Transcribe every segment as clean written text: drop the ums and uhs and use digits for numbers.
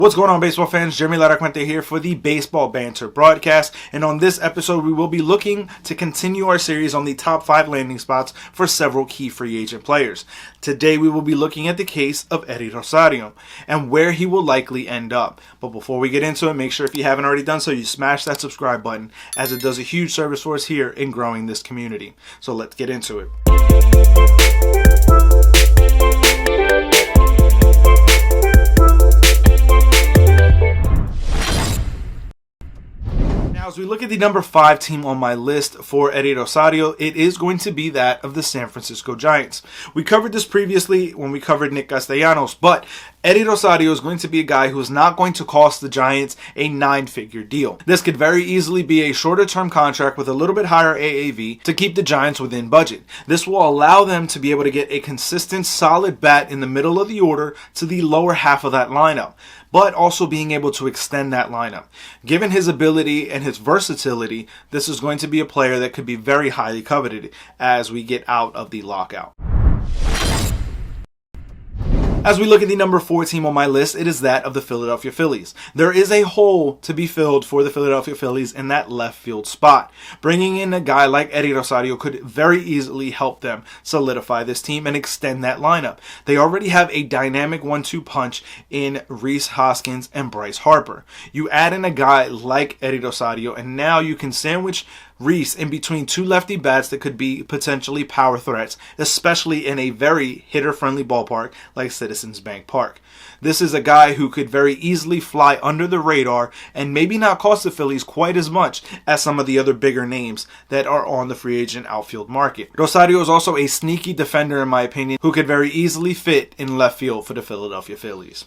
What's going on, baseball fans? Jeremy Laracuente here for the Baseball Banter Broadcast, and on this episode we will be looking to continue our series on the top 5 landing spots for several key free agent players. Today we will be looking at the case of Eddie Rosario and where he will likely end up. But before we get into it, make sure if you haven't already done so, you smash that subscribe button, as it does a huge service for us here in growing this community. So let's get into it. Now, as we look at the number 5 team on my list for Eddie Rosario, it is going to be that of the San Francisco Giants. We covered this previously when we covered Nick Castellanos, but Eddie Rosario is going to be a guy who is not going to cost the Giants a 9-figure deal. This could very easily be a shorter-term contract with a little bit higher AAV to keep the Giants within budget. This will allow them to be able to get a consistent, solid bat in the middle of the order to the lower half of that lineup, but also being able to extend that lineup. Given his ability and his versatility, this is going to be a player that could be very highly coveted as we get out of the lockout. As we look at the number 4 team on my list, it is that of the Philadelphia Phillies. There is a hole to be filled for the Philadelphia Phillies in that left field spot. Bringing in a guy like Eddie Rosario could very easily help them solidify this team and extend that lineup. They already have a dynamic 1-2 punch in Rhys Hoskins and Bryce Harper. You add in a guy like Eddie Rosario, and now you can sandwich Rhys in between 2 lefty bats that could be potentially power threats, especially in a very hitter-friendly ballpark like Citizens Bank Park. This is a guy who could very easily fly under the radar and maybe not cost the Phillies quite as much as some of the other bigger names that are on the free agent outfield market. Rosario is also a sneaky defender, in my opinion, who could very easily fit in left field for the Philadelphia Phillies.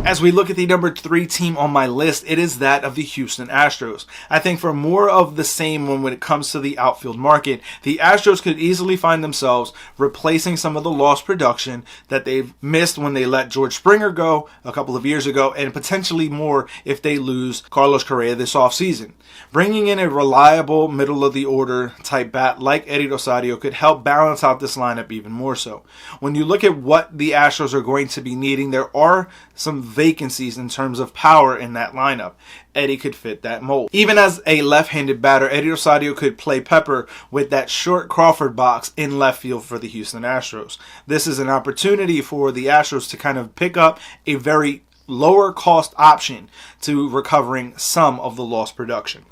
As we look at the number 3 team on my list, it is that of the Houston Astros. I think for more of the same when it comes to the outfield market, the Astros could easily find themselves replacing some of the lost production that they've missed when they let George Springer go a couple of years ago, and potentially more if they lose Carlos Correa this offseason. Bringing in a reliable middle-of-the-order type bat like Eddie Rosario could help balance out this lineup even more so. When you look at what the Astros are going to be needing, there are some vacancies in terms of power in that lineup. Eddie could fit that mold. Even as a left-handed batter, Eddie Rosario could play pepper with that short Crawford box in left field for the Houston Astros. This is an opportunity for the Astros to kind of pick up a very lower cost option to recovering some of the lost production.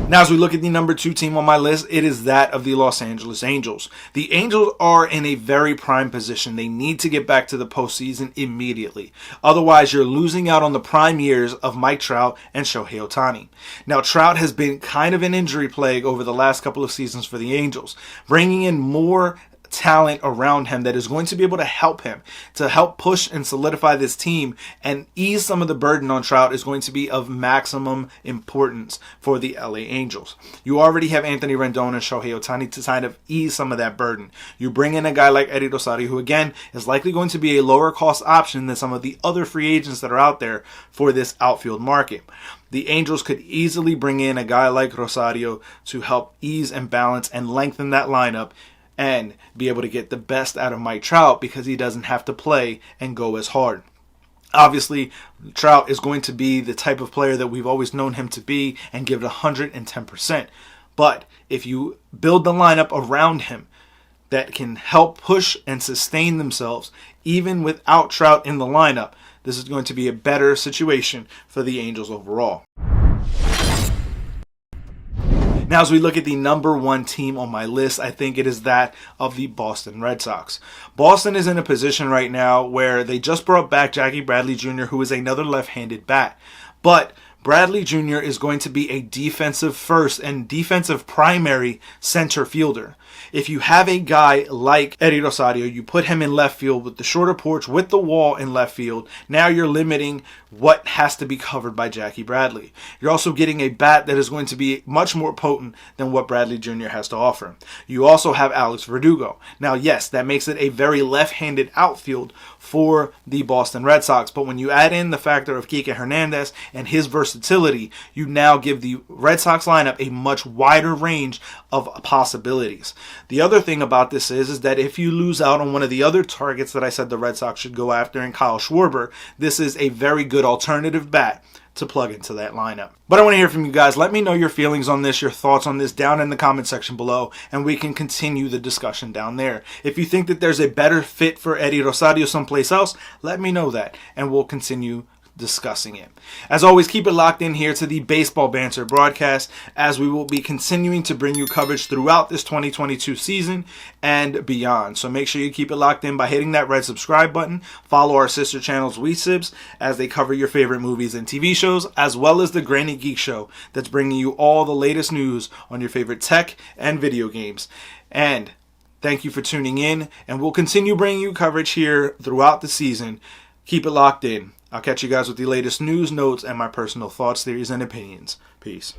Now, as we look at the number 2 team on my list, it is that of the Los Angeles Angels. The Angels are in a very prime position. They need to get back to the postseason immediately. Otherwise, you're losing out on the prime years of Mike Trout and Shohei Ohtani. Now, Trout has been kind of an injury plague over the last couple of seasons for the Angels. Bringing in more talent around him that is going to be able to help him, to help push and solidify this team and ease some of the burden on Trout, is going to be of maximum importance for the LA Angels. You already have Anthony Rendon and Shohei Ohtani to kind of ease some of that burden. You bring in a guy like Eddie Rosario, who again is likely going to be a lower cost option than some of the other free agents that are out there for this outfield market. The Angels could easily bring in a guy like Rosario to help ease and balance and lengthen that lineup and be able to get the best out of Mike Trout because he doesn't have to play and go as hard. Obviously, Trout is going to be the type of player that we've always known him to be and give it 110%. But if you build the lineup around him that can help push and sustain themselves, even without Trout in the lineup, this is going to be a better situation for the Angels overall. Now, as we look at the number 1 team on my list, I think it is that of the Boston Red Sox. Boston is in a position right now where they just brought back Jackie Bradley Jr., who is another left-handed bat. But Bradley Jr. is going to be a defensive first and defensive primary center fielder. If you have a guy like Eddie Rosario, you put him in left field with the shorter porch, with the wall in left field. Now you're limiting what has to be covered by Jackie Bradley. You're also getting a bat that is going to be much more potent than what Bradley Jr. has to offer. You also have Alex Verdugo. Now, yes, that makes it a very left-handed outfield for the Boston Red Sox, but when you add in the factor of Kike Hernandez and his versatility, versatility, you now give the Red Sox lineup a much wider range of possibilities. The other thing about this is that if you lose out on one of the other targets that I said the Red Sox should go after in Kyle Schwarber, this is a very good alternative bat to plug into that lineup. But I want to hear from you guys. Let me know your feelings on this, your thoughts on this down in the comment section below, and we can continue the discussion down there. If you think that there's a better fit for Eddie Rosario someplace else, let me know that, and we'll continue discussing it. As always, keep it locked in here to the Baseball Banter Broadcast, as we will be continuing to bring you coverage throughout this 2022 season and beyond. So make sure you keep it locked in by hitting that red subscribe button. Follow our sister channels, WeSibs, as they cover your favorite movies and TV shows, as well as the Granny Geek Show that's bringing you all the latest news on your favorite tech and video games. And thank you for tuning in, and we'll continue bringing you coverage here throughout the season. Keep it locked in. I'll catch you guys with the latest news, notes, and my personal thoughts, theories, and opinions. Peace.